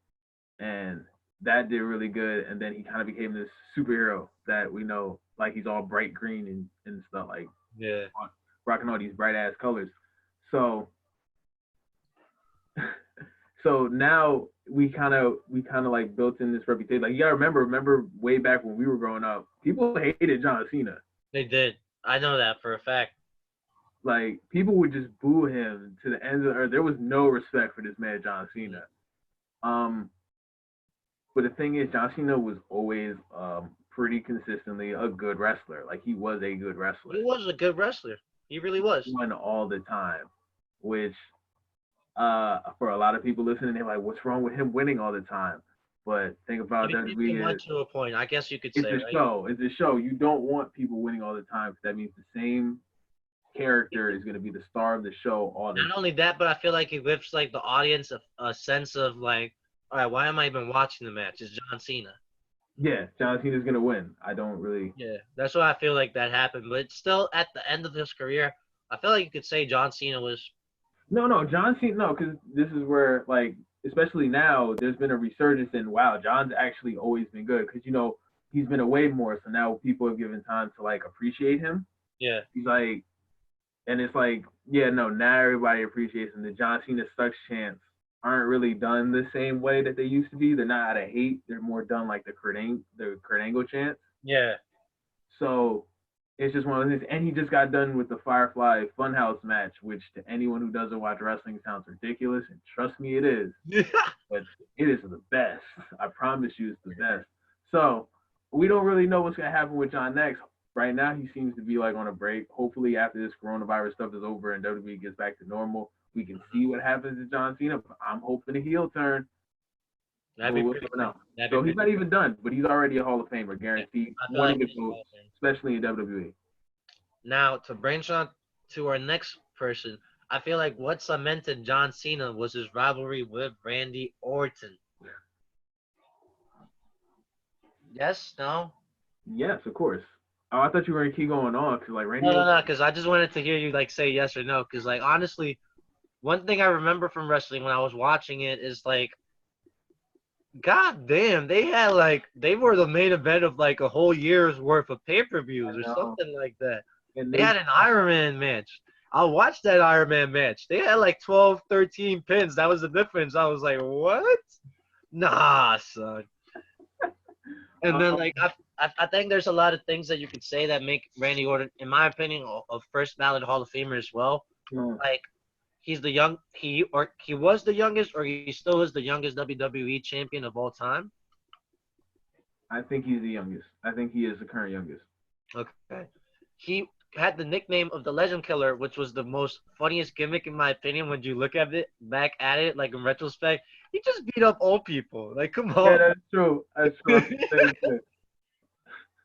and that did really good. And then he kind of became this superhero that we know, like he's all bright green and stuff, like yeah, rocking all these bright ass colors. So so now we kind of like built in this reputation. Like you gotta remember way back when we were growing up, people hated John Cena. They did. I know that for a fact. Like people would just boo him to the ends of the earth. There was no respect for this man, John Cena. But the thing is, John Cena was always pretty consistently a good wrestler. Like he was a good wrestler. He was a good wrestler. He really was. He won all the time, which for a lot of people listening, they're like, "What's wrong with him winning all the time?" But think about WWE. He went to a point. I guess you could say. It's a show. It's a show. You don't want people winning all the time because that means the same character is going to be the star of the show all the time. Not only that, but I feel like it gives like the audience a sense of like, all right, why am I even watching the match? It's John Cena. Yeah, John Cena's going to win. I don't really. Yeah, that's why I feel like that happened. But still, at the end of his career, I feel like you could say John Cena was. No, John Cena. No, because this is where like, especially now, there's been a resurgence in wow, John's actually always been good because you know he's been away more, so now people have given time to like appreciate him. Yeah. He's like, and it's like, yeah, no, now everybody appreciates him. The John Cena sucks chants aren't really done the same way that they used to be. They're not out of hate. They're more done like the Kurt Angle chants. Yeah. So it's just one of those things. And he just got done with the Firefly Funhouse match, which to anyone who doesn't watch wrestling sounds ridiculous. And trust me, it is. But it is the best. I promise you it's the best. So we don't really know what's going to happen with John next. Right now, he seems to be like on a break. Hopefully, after this coronavirus stuff is over and WWE gets back to normal, we can see what happens to John Cena. I'm hoping a heel turn. That'd be pretty cool. So he's not even done, but he's already a Hall of Famer, guaranteed. Like especially in WWE. Now, to branch on to our next person, I feel like what cemented John Cena was his rivalry with Randy Orton. Yes? No? Yes, of course. Oh, I thought you were gonna keep going on because like Randy. No, because I just wanted to hear you like say yes or no. Because like honestly, one thing I remember from wrestling when I was watching it is like, god damn, they were the main event of like a whole year's worth of pay-per-views or something like that. And they had an Iron Man match. I watched that Iron Man match. They had like 12, 13 pins. That was the difference. I was like, what? Nah, son. And then like I think there's a lot of things that you could say that make Randy Orton, in my opinion, a first ballot Hall of Famer as well. Like he's the young he was the youngest or he still is the youngest WWE champion of all time. I think he's the youngest. I think he is the current youngest. Okay. He had the nickname of the Legend Killer, which was the most funniest gimmick in my opinion when you look at it back at it, like in retrospect. He just beat up old people. Like, come Yeah, on. that's true. That's true. Same thing.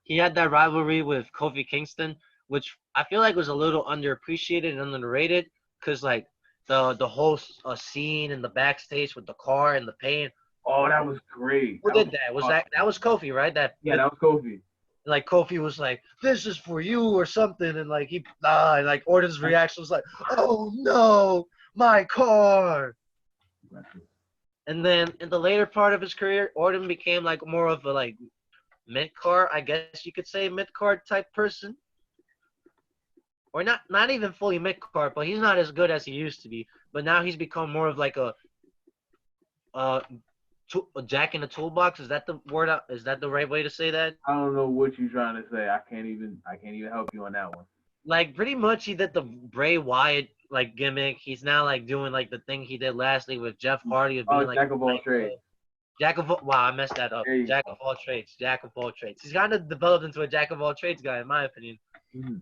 He had that rivalry with Kofi Kingston, which I feel like was a little underappreciated and underrated, because like the whole scene in the backstage with the car and the pain. Oh, that was great. Who That did was that? Was awesome. that was Kofi, right? Yeah, that was Kofi. Like Kofi was like, "This is for you" or something, and like and like Orton's reaction was like, "Oh no, my car." And then in the later part of his career, Orton became like more of a like mid card, I guess you could say mid card type person, or not even fully mid card, but he's not as good as he used to be. But now he's become more of like uh a jack in the toolbox. Is that the word? Is that the right way to say that? I don't know what you're trying to say. I can't even help you on that one. Like pretty much he did the Bray Wyatt like gimmick. He's now like doing like the thing he did lastly with Jeff Hardy of Oh, being like jack of all trades. Jack of all, wow, I messed that up. Jack of all trades. Jack of all trades. He's kind of developed into a jack of all trades guy, in my opinion. Mm-hmm.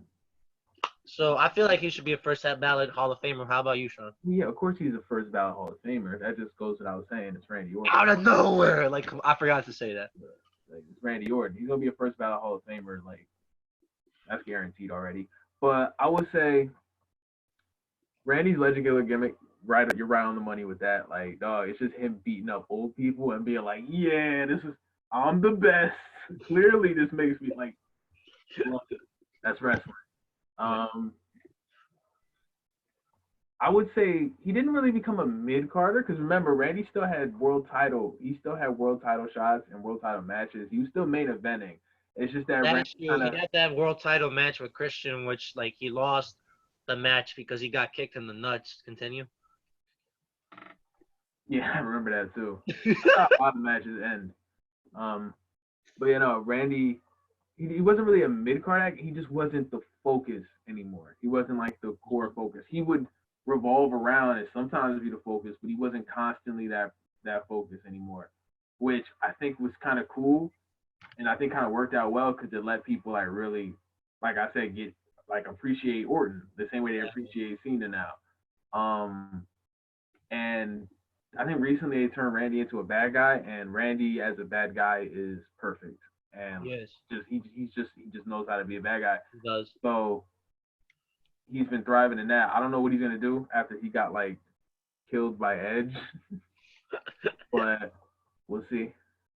So I feel like he should be a first ballot Hall of Famer. How about you, Schron? Yeah, of course he's a first ballot Hall of Famer. That just goes without saying. It's Randy Orton. Out of nowhere, like I forgot to say that. Like, it's Randy Orton. He's gonna be a first ballot Hall of Famer. Like that's guaranteed already. But I would say Randy's Legend Killer gimmick. Right, you're right on the money with that. Like, dog, it's just him beating up old people and being like, "Yeah, I'm the best." Clearly, this makes me like, that's wrestling. I would say he didn't really become a mid carder because remember, Randy still had world title. He still had world title shots and world title matches. He was still main eventing. It's just that That's true. He had that world title match with Christian, which like he lost the match because he got kicked in the nuts. Continue. Yeah, I remember that too. A lot of matches end. But you know, Randy, he wasn't really a mid card act. He just wasn't the focus anymore. He wasn't like the core focus. He would revolve around and sometimes be the focus, but he wasn't constantly that focus anymore, which I think was kind of cool, and I think kind of worked out well because it let people like really, like I said, get like appreciate Orton the same way they appreciate Cena now. And I think recently they turned Randy into a bad guy, and Randy as a bad guy is perfect. And he just knows how to be a bad guy. He does. So he's been thriving in that. I don't know what he's gonna do after he got like killed by Edge, but we'll see.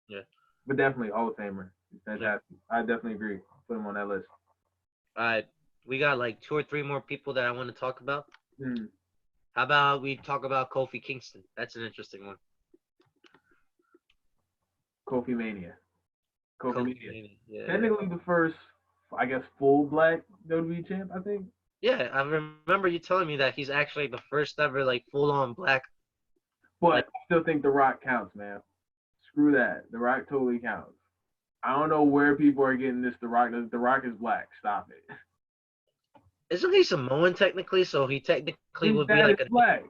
Yeah. But definitely Hall of Famer. He's fantastic. Yeah. I definitely agree. Put him on that list. All right, we got like 2 or 3 more people that I want to talk about. How about we talk about Kofi Kingston? That's an interesting one. Kofi Mania. Kofi Mania. Yeah. Technically the first, I guess, full black WWE champ, I think. Yeah, I remember you telling me that he's actually the first ever like full-on black. But I still think The Rock counts, man. Screw that. The Rock totally counts. I don't know where people are getting this. The Rock is black. Stop it. Isn't he Samoan technically? So he technically would be like black.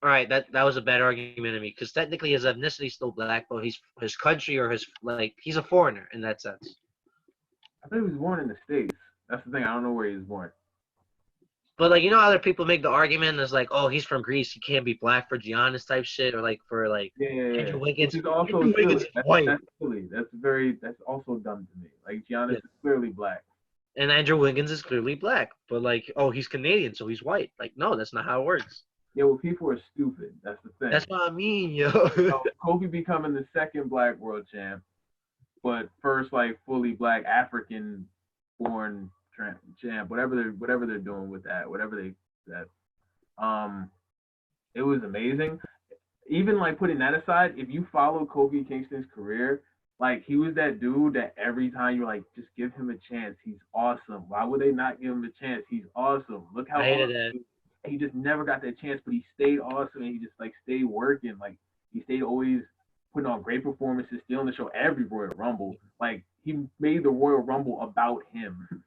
All right, that was a bad argument to me because technically his ethnicity is still black, but his country or his like he's a foreigner in that sense. I thought he was born in the States. That's the thing. I don't know where he was born. But like other people make the argument as like, oh, he's from Greece, he can't be black for Giannis type shit, or like for like Andrew Wiggins. Which is also Andrew Wiggins is white. That's silly. That's also dumb to me. Like Giannis is clearly black. And Andrew Wiggins is clearly black, but like, oh, he's Canadian, so he's white. Like, no, that's not how it works. Yeah, well, people are stupid. That's the thing. That's what I mean, yo. So Kofi becoming the second black world champ, but first like fully black African born champ. Whatever they're doing with that, it was amazing. Even like putting that aside, if you follow Kofi Kingston's career, like he was that dude that every time you're like, just give him a chance. He's awesome. Why would they not give him a chance? He's awesome. Look how awesome he just never got that chance, but he stayed awesome and he just like stayed working. Like he stayed always putting on great performances, stealing the show every Royal Rumble. Like he made the Royal Rumble about him.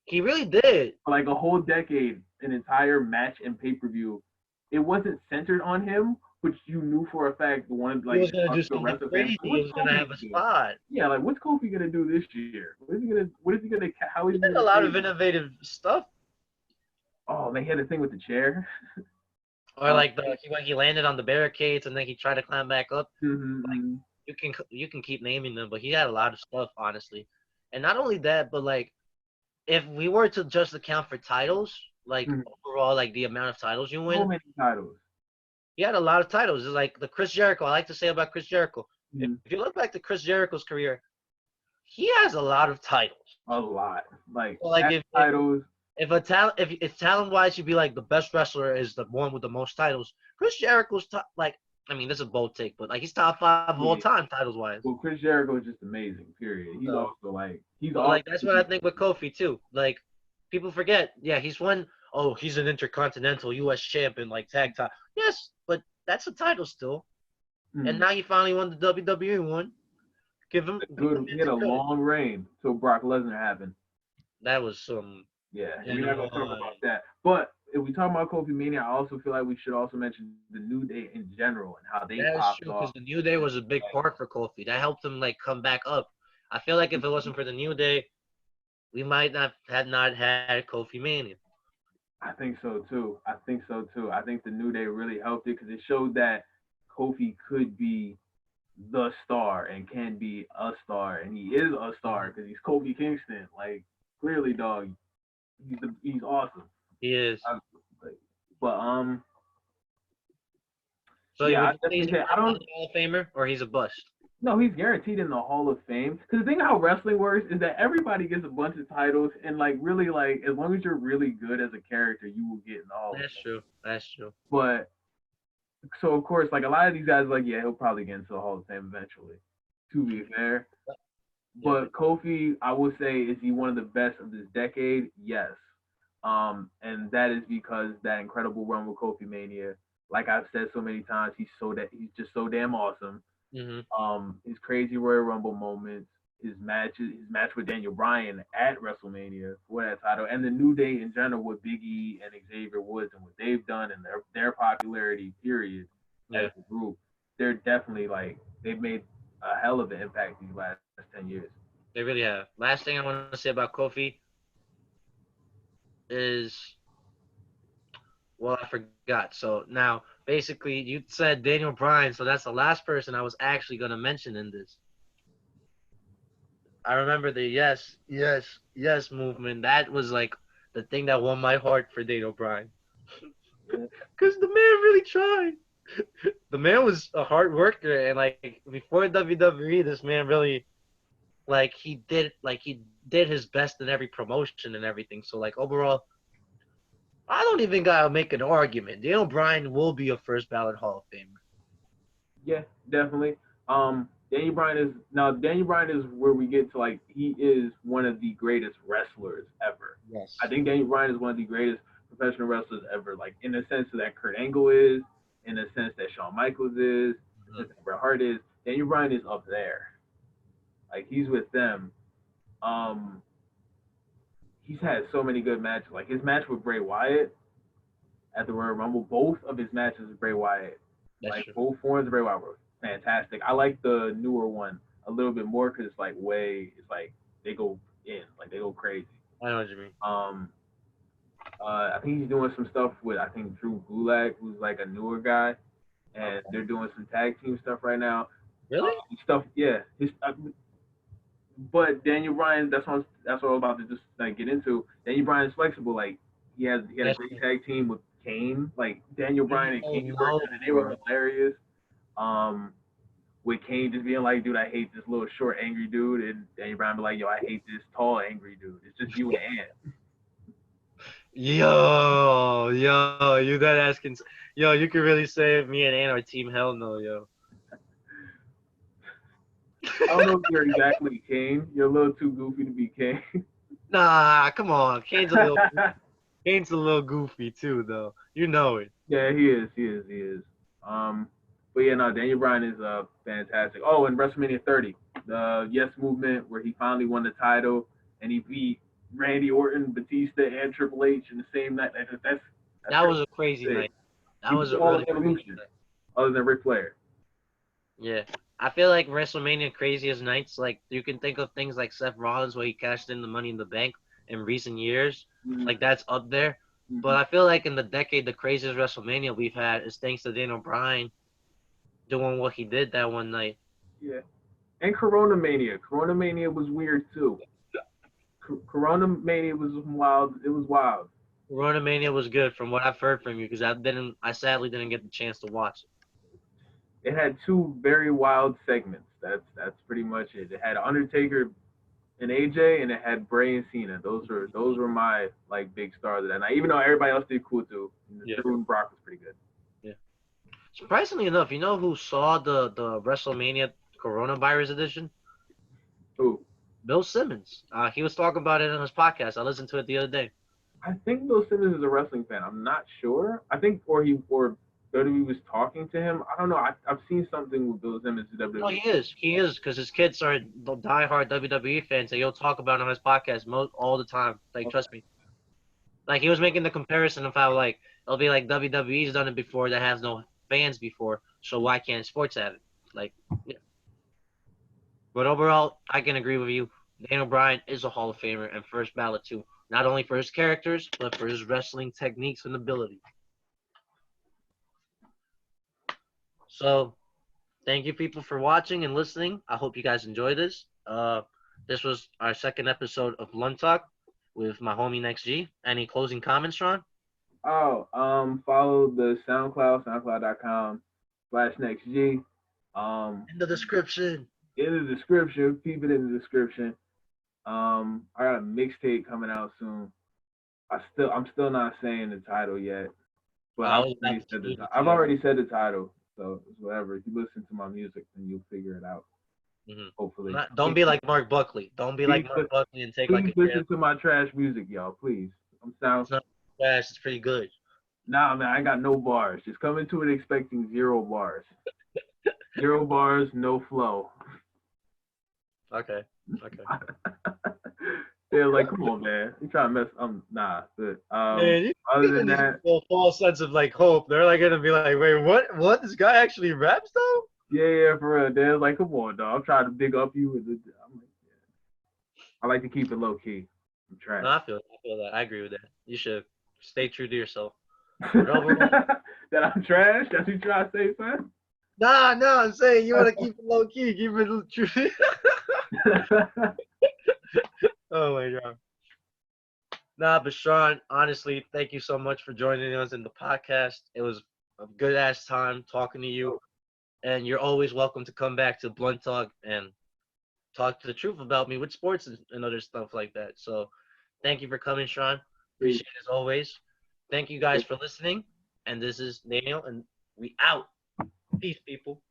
He really did. For like a whole decade, an entire match and pay-per-view, it wasn't centered on him, but you knew for a fact the one He like was gonna do the something wrestling fans, crazy. He what's was gonna Kofi have a gonna do? spot. Yeah, like what's Kofi gonna do this year? What is he gonna how is He he did a gonna lot save of it? innovative stuff. Oh, they had a thing with the chair. Or like when he landed on the barricades and then he tried to climb back up. Like Mm-hmm. you can keep naming them, but he had a lot of stuff, honestly. And not only that, but like if we were to just account for titles, like Mm-hmm. overall, like the amount of titles you So win, many titles. he had a lot of titles. It's like the Chris Jericho. I like to say about Chris Jericho. If, Mm-hmm. if you look back to Chris Jericho's career, he has a lot of titles. A lot. Like So like tag titles. if talent wise, you'd be like the best wrestler is the one with the most titles. Chris Jericho's top, like I mean, this is a bold take, but like he's top 5 of all Yeah. time titles wise. Well, Chris Jericho is just amazing. Period. He's So, also like he's but also like that's what I think with Kofi too. Like people forget, yeah, he's won. Oh, he's an intercontinental U.S. champion, like tag time. Yes, but that's a title still. And now he finally won the WWE one. Give him good. He had a credit. long reign till Brock Lesnar happened. That was some. Yeah, and we're not gonna talk about that. But if we talk about Kofi Mania, I also feel like we should also mention the New Day in general and how they That is popped true off. because the New Day was a big part for Kofi. That helped him like come back up. I feel like if it wasn't for the New Day, we might not had Kofi Mania. I think so too. I think the New Day really helped it because it showed that Kofi could be the star and can be a star, and he is a star because he's Kofi Kingston. Like clearly, dog, he's awesome. He is. But So yeah, I would you say he's definitely say a I don't. Hall of Famer or he's a bust? No, he's guaranteed in the Hall of Fame. Because the thing how wrestling works is that everybody gets a bunch of titles, and like really, like as long as you're really good as a character, you will get in the Hall of That's Fame. true. That's true. But so of course, like a lot of these guys, like yeah, he'll probably get into the Hall of Fame eventually. To be fair, but Kofi, I would say, is he one of the best of this decade? Yes. And that is because that incredible run with Kofi Mania. Like I've said so many times, he's just so damn awesome. His crazy Royal Rumble moments, his match with Daniel Bryan at WrestleMania for that title, and the New Day in general with Big E and Xavier Woods and what they've done and their popularity period as a group, they're definitely like they've made a hell of an impact these last 10 years. They really have. Last thing I want to say about Kofi is, well, I forgot. So now, basically, you said Daniel Bryan, so that's the last person I was actually going to mention in this. I remember the yes, yes, yes movement. That was like the thing that won my heart for Daniel Bryan. Because the man really tried. The man was a hard worker, and like before WWE, this man really he did his best in every promotion and everything. So like overall, I don't even gotta make an argument. Daniel Bryan will be a first ballot Hall of Famer. Yeah, definitely. Daniel Bryan is where we get to like he is one of the greatest wrestlers ever. Yes. I think Daniel Bryan is one of the greatest professional wrestlers ever. Like in the sense that Kurt Angle is, in the sense that Shawn Michaels is, that Bret Hart is. Daniel Bryan is up there. Like he's with them. He's had so many good matches. Like his match with Bray Wyatt at the Royal Rumble, both of his matches with Bray Wyatt, both forms of Bray Wyatt were fantastic. I like the newer one a little bit more because it's like they go in, like they go crazy. I know what you mean. I think he's doing some stuff with Drew Gulak, who's like a newer guy, and they're doing some tag team stuff right now. Really? Yeah. But Daniel Bryan, that's what I was about to just like get into. Daniel Bryan is flexible. Like he had a great tag team with Kane. Like Daniel Bryan and Kane worked, and they were hilarious. With Kane just being like, dude, I hate this little short angry dude, and Daniel Bryan be like, yo, I hate this tall angry dude. It's just you and Ant. Yo, you that asking? Yo, you could really say me and Ant are team hell no, yo. I don't know if you're exactly Kane. You're a little too goofy to be Kane. Nah, come on. Kane's a little goofy too, though. You know it. Yeah, he is. But yeah, no, Daniel Bryan is fantastic. Oh, and WrestleMania 30, the Yes Movement, where he finally won the title, and he beat Randy Orton, Batista, and Triple H in the same night. That's That pretty was a crazy sick. night. That He was beat a all of really crazy Evolution, night. other than Ric Flair. Yeah. I feel like WrestleMania craziest nights, like you can think of things like Seth Rollins where he cashed in the Money in the Bank in recent years. Mm-hmm. Like that's up there. But I feel like in the decade, the craziest WrestleMania we've had is thanks to Daniel Bryan doing what he did that one night. Yeah, and Corona Mania. Corona Mania was weird too. Corona Mania was wild. It was wild. Corona Mania was good from what I've heard from you because I sadly didn't get the chance to watch it. It had two very wild segments. That's pretty much it. It had Undertaker and AJ, and it had Bray and Cena. Those were my like big stars of that night. Even though everybody else did cool too. Yeah. Drew and Brock was pretty good. Yeah. Surprisingly enough, you know who saw the WrestleMania Coronavirus edition? Who? Bill Simmons. He was talking about it on his podcast. I listened to it the other day. I think Bill Simmons is a wrestling fan. I'm not sure. I think or WWE was talking to him. I don't know. I've seen something with Bill Simmons to WWE. No, he is. He is because his kids are the diehard WWE fans, and he'll talk about it on his podcast all the time. Like, trust me. Like he was making the comparison of how like it'll be like WWE's done it before that has no fans before, so why can't sports have it? Like, yeah. But overall, I can agree with you. Daniel Bryan is a Hall of Famer and first ballot too. Not only for his characters, but for his wrestling techniques and ability. So, thank you people for watching and listening. I hope you guys enjoyed this. This was our second episode of Blunt Talk with my homie Next G. Any closing comments, Schron? Oh, follow the SoundCloud, soundcloud.com/nextg. In the description. In the description, keep it in the description. I got a mixtape coming out soon. I'm still not saying the title yet, but I've already said the title, so it's whatever. If you listen to my music, then you'll figure it out. Mm-hmm. Hopefully. Don't be like Mark Buckley. Don't be like Mark Buckley and take like a listen to my trash music, y'all. Please. It's not trash. It's pretty good. Nah, man, I ain't got no bars. Just come into it expecting 0 bars. 0 bars, no flow. Okay. They're like, come on, man. You trying to mess? Nah. But, man, other than that, a false sense of like hope. They're like gonna be like, wait, what? What? This guy actually raps though? Yeah, for real. They're like, come on, dog. I'm trying to dig up you. I'm like, yeah. I like to keep it low key. I'm trash. No, I feel that. I agree with that. You should stay true to yourself. That I'm trash? That's what you trying to say, son? Nah, I'm saying you want to keep it low key, keep it true. Oh my god. Nah, but Schron, honestly, thank you so much for joining us in the podcast. It was a good ass time talking to you, and you're always welcome to come back to Blunt Talk and talk the truth about me with sports and other stuff like that. So, thank you for coming, Schron. Appreciate it as always. Thank you guys for listening. And this is Daniel, and we out. Peace, people.